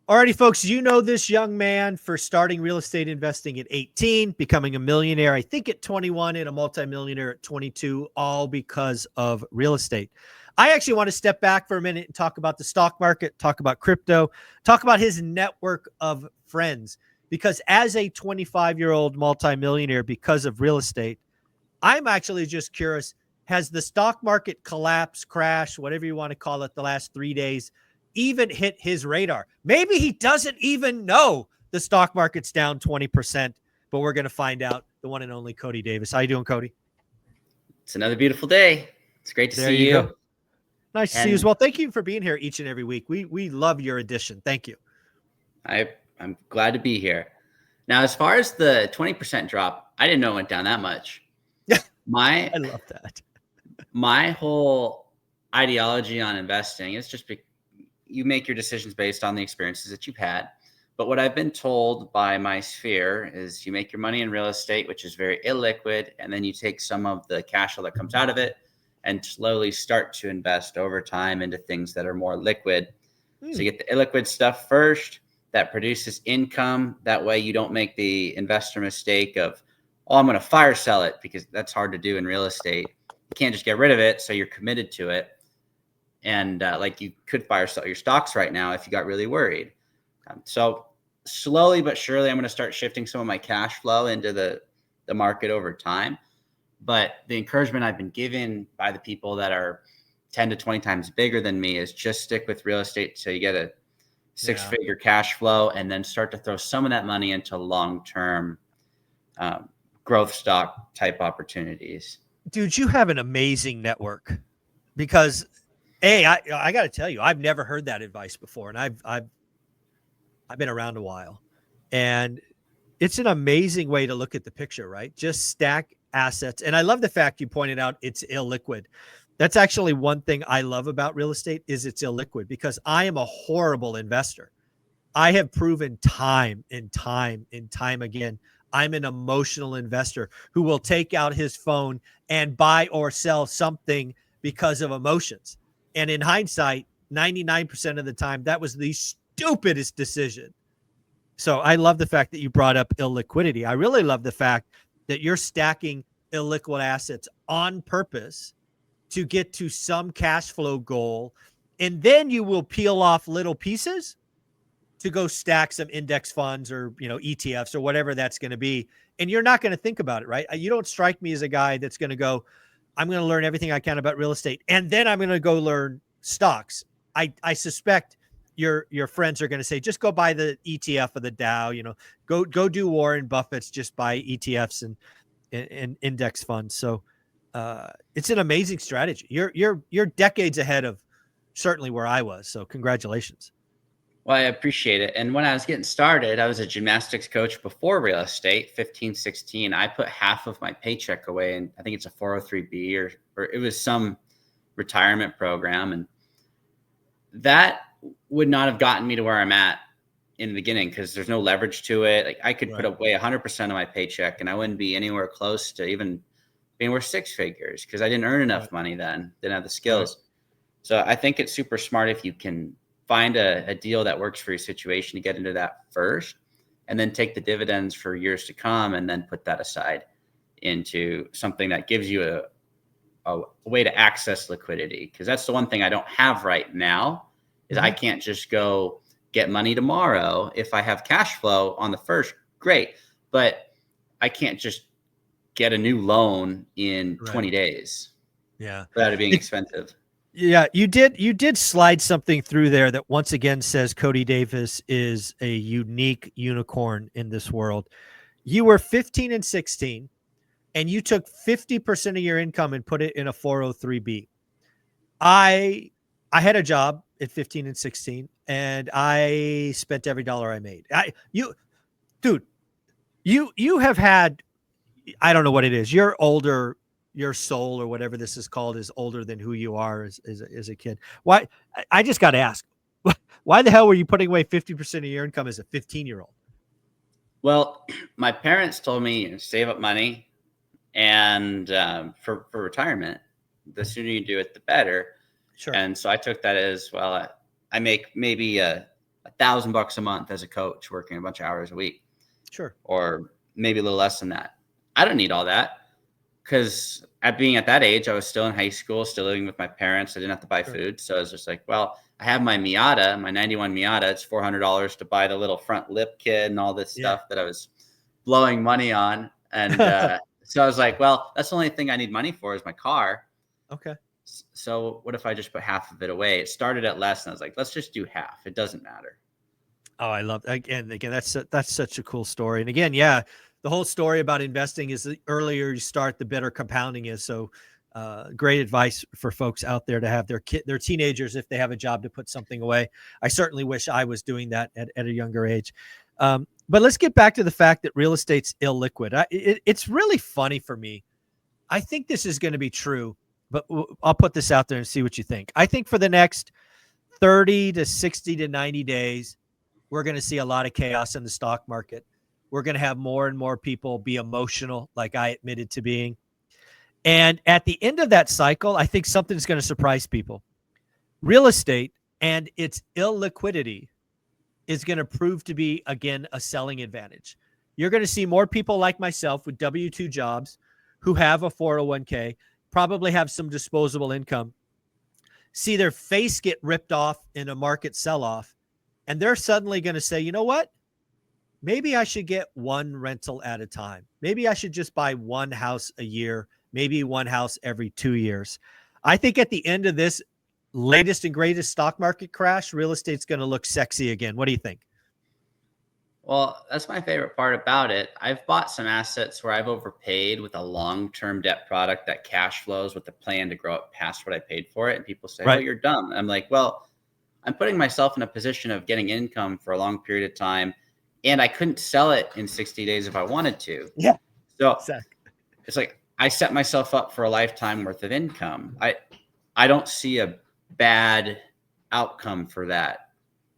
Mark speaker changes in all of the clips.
Speaker 1: Alrighty, folks, you know this young man for starting real estate investing at 18, becoming a millionaire, I think at 21, and a multimillionaire at 22, all because of real estate. I actually want to step back for a minute and talk about the stock market, talk about crypto, talk about his network of friends. Because as a 25-year-old multimillionaire, because of real estate, I'm actually just curious, has the stock market collapse, crash, whatever you want to call it, the last 3 days, even hit his radar? Maybe he doesn't even know the stock market's down 20%, but we're going to find out. The one and only Cody Davis. How you doing, Cody?
Speaker 2: It's another beautiful day. It's great to see you.
Speaker 1: Go. Nice to see you as well. Thank you for being here each and every week. We love your addition. Thank you.
Speaker 2: I'm glad to be here. Now, as far as the 20% drop, I didn't know it went down that much.
Speaker 1: I love that.
Speaker 2: My whole ideology on investing is just you make your decisions based on the experiences that you've had. But what I've been told by my sphere is you make your money in real estate, which is very illiquid, and then you take some of the cash flow that comes out of it and slowly start to invest over time into things that are more liquid. So you get the illiquid stuff first that produces income. That way you don't make the investor mistake of, oh, I'm going to fire sell it, because that's hard to do in real estate. You can't just get rid of it, so you're committed to it. And like you could fire sell your stocks right now if you got really worried. So slowly but surely, I'm going to start shifting some of my cash flow into the market over time. But the encouragement I've been given by the people that are 10 to 20 times bigger than me is just stick with real estate till you get a six-figure cash flow, and then start to throw some of that money into long-term growth stock type opportunities.
Speaker 1: Dude, you have an amazing network, because I got to tell you, I've never heard that advice before, and I've been around a while, and it's an amazing way to look at the picture, right? Just stack assets. And I love the fact you pointed out it's illiquid. That's actually one thing I love about real estate is it's illiquid, because I am a horrible investor. I have proven time and time and time again, I'm an emotional investor who will take out his phone and buy or sell something because of emotions. And in hindsight, 99% of the time, that was the stupidest decision. So I love the fact that you brought up illiquidity. I really love the fact that you're stacking illiquid assets on purpose to get to some cash flow goal. And then you will peel off little pieces to go stack some index funds or, ETFs or whatever that's going to be. And you're not going to think about it, right? You don't strike me as a guy that's going to go, I'm going to learn everything I can about real estate, and then I'm going to go learn stocks. I suspect your friends are going to say, just go buy the ETF of the Dow, go do Warren Buffett's, just buy ETFs and index funds. So it's an amazing strategy. You're decades ahead of certainly where I was. So congratulations.
Speaker 2: Well, I appreciate it. And when I was getting started, I was a gymnastics coach before real estate, 15, 16. I put half of my paycheck away, and I think it's a 403B or it was some retirement program. And that would not have gotten me to where I'm at in the beginning, because there's no leverage to it. Like I could put away 100% of my paycheck and I wouldn't be anywhere close to even being worth six figures, because I didn't earn enough money then, didn't have the skills. So I think it's super smart if you can find a deal that works for your situation to get into that first, and then take the dividends for years to come, and then put that aside into something that gives you a way to access liquidity. Because that's the one thing I don't have right now is I can't just go get money tomorrow. If I have cash flow on the first, great. But I can't just get a new loan in 20 days.
Speaker 1: Yeah.
Speaker 2: Without it being expensive.
Speaker 1: Yeah, you did slide something through there that once again says Cody Davis is a unique unicorn in this world. You were 15 and 16, and you took 50% of your income and put it in a 403B. I had a job at 15 and 16, and I spent every dollar I made. You have had, I don't know what it is. You're older. Your soul or whatever this is called is older than who you are as a kid. Why? I just got to ask, why the hell were you putting away 50% of your income as a 15-year-old?
Speaker 2: Well, my parents told me save up money and for retirement. The sooner you do it, the better.
Speaker 1: Sure.
Speaker 2: And so I took that as, well, I make maybe a $1,000 a month as a coach working a bunch of hours a week.
Speaker 1: Sure.
Speaker 2: Or maybe a little less than that. I don't need all that because being at that age, I was still in high school, still living with my parents. I didn't have to buy food. So I was just like, well, I have my Miata, my 91 Miata. It's $400 to buy the little front lip kit and all this stuff that I was blowing money on. And so I was like, well, that's the only thing I need money for is my car.
Speaker 1: Okay.
Speaker 2: So what if I just put half of it away? It started at less, and I was like, let's just do half. It doesn't matter.
Speaker 1: Oh, I love again. That's such a cool story. And again, yeah, the whole story about investing is the earlier you start, the better compounding is. So, great advice for folks out there to have their teenagers, if they have a job, to put something away. I certainly wish I was doing that at a younger age. But let's get back to the fact that real estate's illiquid. It's really funny for me. I think this is going to be true, but I'll put this out there and see what you think. I think for the next 30 to 60 to 90 days, we're going to see a lot of chaos in the stock market. We're going to have more and more people be emotional, like I admitted to being. And at the end of that cycle, I think something's going to surprise people. Real estate and its illiquidity is going to prove to be, again, a selling advantage. You're going to see more people like myself with W-2 jobs who have a 401k, probably have some disposable income, see their face get ripped off in a market sell-off, and they're suddenly going to say, you know what? Maybe I should get one rental at a time. Maybe I should just buy one house a year, maybe one house every 2 years. I think at the end of this latest and greatest stock market crash, real estate's going to look sexy again. What do you think?
Speaker 2: Well, that's my favorite part about it. I've bought some assets where I've overpaid with a long-term debt product that cash flows with the plan to grow it past what I paid for it. And people say, oh, you're dumb. I'm like, well, I'm putting myself in a position of getting income for a long period of time, and I couldn't sell it in 60 days if I wanted to.
Speaker 1: Yeah.
Speaker 2: So
Speaker 1: exactly.
Speaker 2: It's like I set myself up for a lifetime worth of income. I don't see a bad outcome for that.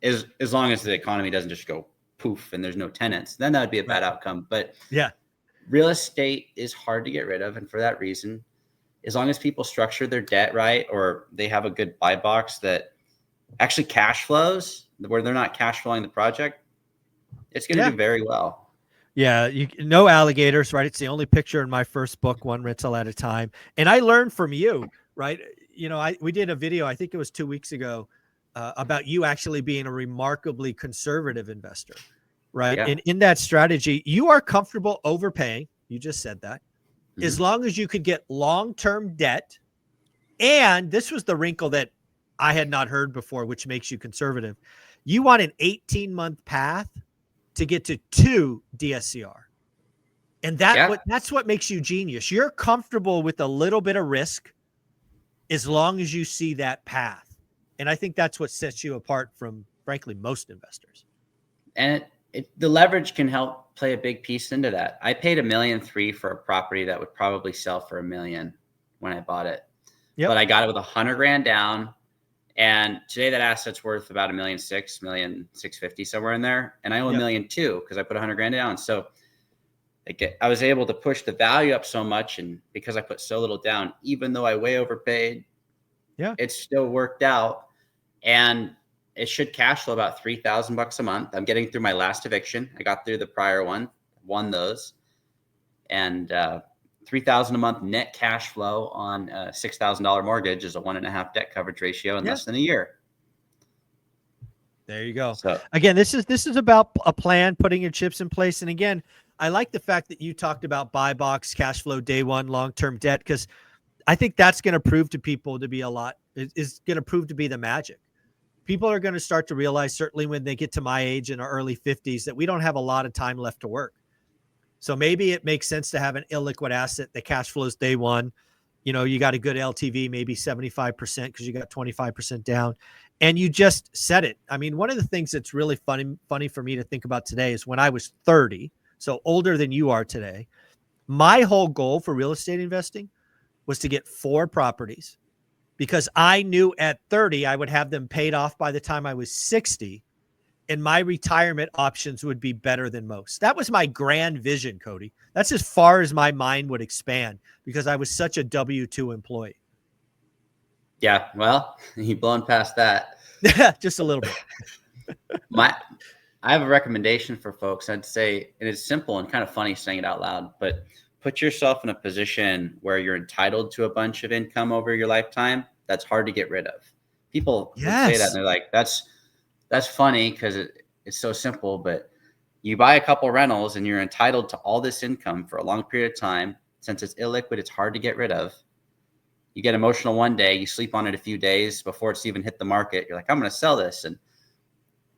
Speaker 2: As long as the economy doesn't just go poof and there's no tenants, then that would be a bad outcome. But
Speaker 1: yeah,
Speaker 2: real estate is hard to get rid of. And for that reason, as long as people structure their debt right, or they have a good buy box that actually cash flows, where they're not cash flowing the project, it's going to do very well.
Speaker 1: Yeah, no alligators, right? It's the only picture in my first book, One Rental at a Time. And I learned from you, right? You know, we did a video, I think it was 2 weeks ago, about you actually being a remarkably conservative investor, right?
Speaker 2: Yeah.
Speaker 1: And in that strategy, you are comfortable overpaying. You just said that. Mm-hmm. As long as you could get long-term debt. And this was the wrinkle that I had not heard before, which makes you conservative. You want an 18-month path to get to 2 DSCR. And that's what makes you genius. You're comfortable with a little bit of risk as long as you see that path. And I think that's what sets you apart from, frankly, most investors.
Speaker 2: And the leverage can help play a big piece into that. I paid $1.3 million for a property that would probably sell for $1 million when I bought it. Yep. But I got it with $100,000 down. And today that asset's worth about $1.6 million, $1.650 somewhere in there. And I owe $1.2 million because I put $100,000 down. So I was able to push the value up so much, and because I put so little down, even though I way overpaid, it still worked out. And it should cash flow about $3,000 a month. I'm getting through my last eviction. I got through the prior one, won those, and $3,000 a month net cash flow on a $6,000 mortgage is a 1.5 debt coverage ratio in less than a year.
Speaker 1: There you go.
Speaker 2: So
Speaker 1: again, this is about a plan, putting your chips in place. And again, I like the fact that you talked about buy box, cash flow, day one, long-term debt, because I think that's going to prove to people to be is going to prove to be the magic. People are going to start to realize, certainly when they get to my age in our early 50s, that we don't have a lot of time left to work. So maybe it makes sense to have an illiquid asset that cash flows day one. You know, you got a good LTV, maybe 75% because you got 25% down. And you just said it. I mean, one of the things that's really funny for me to think about today is when I was 30, so older than you are today, my whole goal for real estate investing was to get 4 properties, because I knew at 30, I would have them paid off by the time I was 60. And my retirement options would be better than most. That was my grand vision, Cody. That's as far as my mind would expand, because I was such a W-2 employee.
Speaker 2: Yeah, well, you've blown past that.
Speaker 1: Just a little bit.
Speaker 2: I have a recommendation for folks. I'd say, and it's simple and kind of funny saying it out loud, but put yourself in a position where you're entitled to a bunch of income over your lifetime. That's hard to get rid of. People would say that and
Speaker 1: Yes.
Speaker 2: they're like, that's funny because it's so simple, but you buy a couple rentals and you're entitled to all this income for a long period of time. Since it's illiquid, it's hard to get rid of. You get emotional one day, you sleep on it a few days before it's even hit the market. You're like, I'm going to sell this. And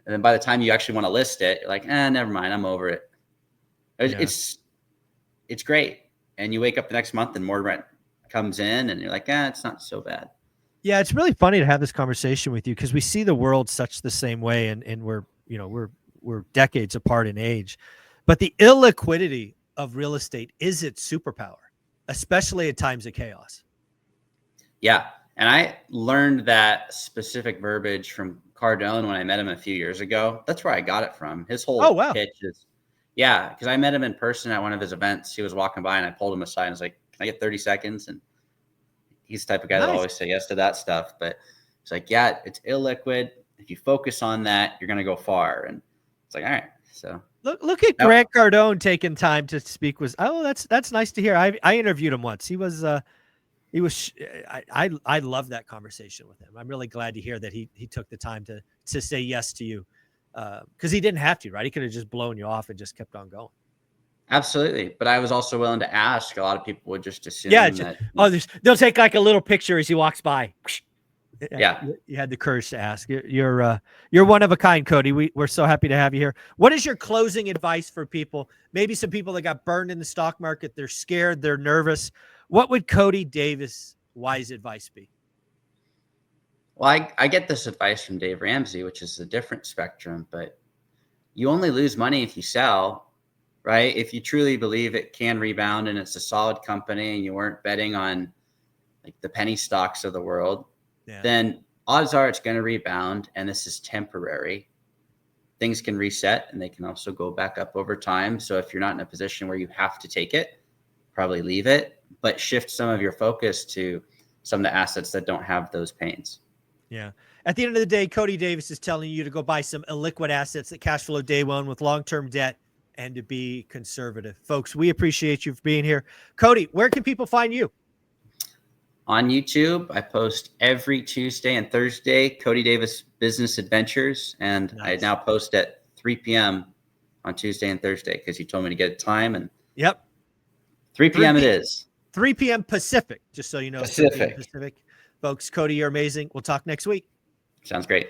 Speaker 2: then by the time you actually want to list it, you're like, never mind, I'm over it.
Speaker 1: Yeah.
Speaker 2: It's great. And you wake up the next month and more rent comes in and you're like, it's not so bad.
Speaker 1: Yeah, it's really funny to have this conversation with you because we see the world such the same way, and we're decades apart in age. But the illiquidity of real estate is its superpower, especially at times of chaos.
Speaker 2: Yeah. And I learned that specific verbiage from Cardone when I met him a few years ago. That's where I got it from. His
Speaker 1: Oh,
Speaker 2: whole
Speaker 1: wow.
Speaker 2: pitch is, yeah, because I met him in person at one of his events. He was walking by and I pulled him aside and was like, can I get 30 seconds? And he's the type of guy that'll
Speaker 1: Nice.
Speaker 2: always say yes to that stuff. But it's like, yeah, it's illiquid. If you focus on that, you're going to go far. And it's like, all right. So
Speaker 1: Look at Grant Cardone taking time to speak. That's nice to hear. I interviewed him once. I love that conversation with him. I'm really glad to hear that he took the time to say yes to you, because he didn't have to, right? He could have just blown you off and just kept on going.
Speaker 2: absolutely. But I was also willing to ask. A lot of people would just assume that.
Speaker 1: They'll take like a little picture as he walks by.
Speaker 2: Yeah.
Speaker 1: You had the courage to ask. You're one of a kind, Cody. We're so happy to have you here. What is your closing advice for people? Maybe some people that got burned in the stock market. They're scared. They're nervous. What would Cody Davis' wise advice be?
Speaker 2: Well, I get this advice from Dave Ramsey, which is a different spectrum, but you only lose money if you sell, right? If you truly believe it can rebound and it's a solid company and you weren't betting on like the penny stocks of the world, then odds are it's going to rebound and this is temporary. Things can reset and they can also go back up over time. So if you're not in a position where you have to take it, probably leave it, but shift some of your focus to some of the assets that don't have those pains.
Speaker 1: Yeah. At the end of the day, Cody Davis is telling you to go buy some illiquid assets that cash flow day one with long-term debt and to be conservative. Folks, we appreciate you for being here. Cody, where can people find you?
Speaker 2: On YouTube, I post every Tuesday and Thursday, Cody Davis Business Adventures. And I now post at 3 p.m. on Tuesday and Thursday because you told me to get a time. And 3 p.m. it is.
Speaker 1: 3 p.m. Pacific, just so you know.
Speaker 2: Pacific.
Speaker 1: Folks, Cody, you're amazing. We'll talk next week.
Speaker 2: Sounds great.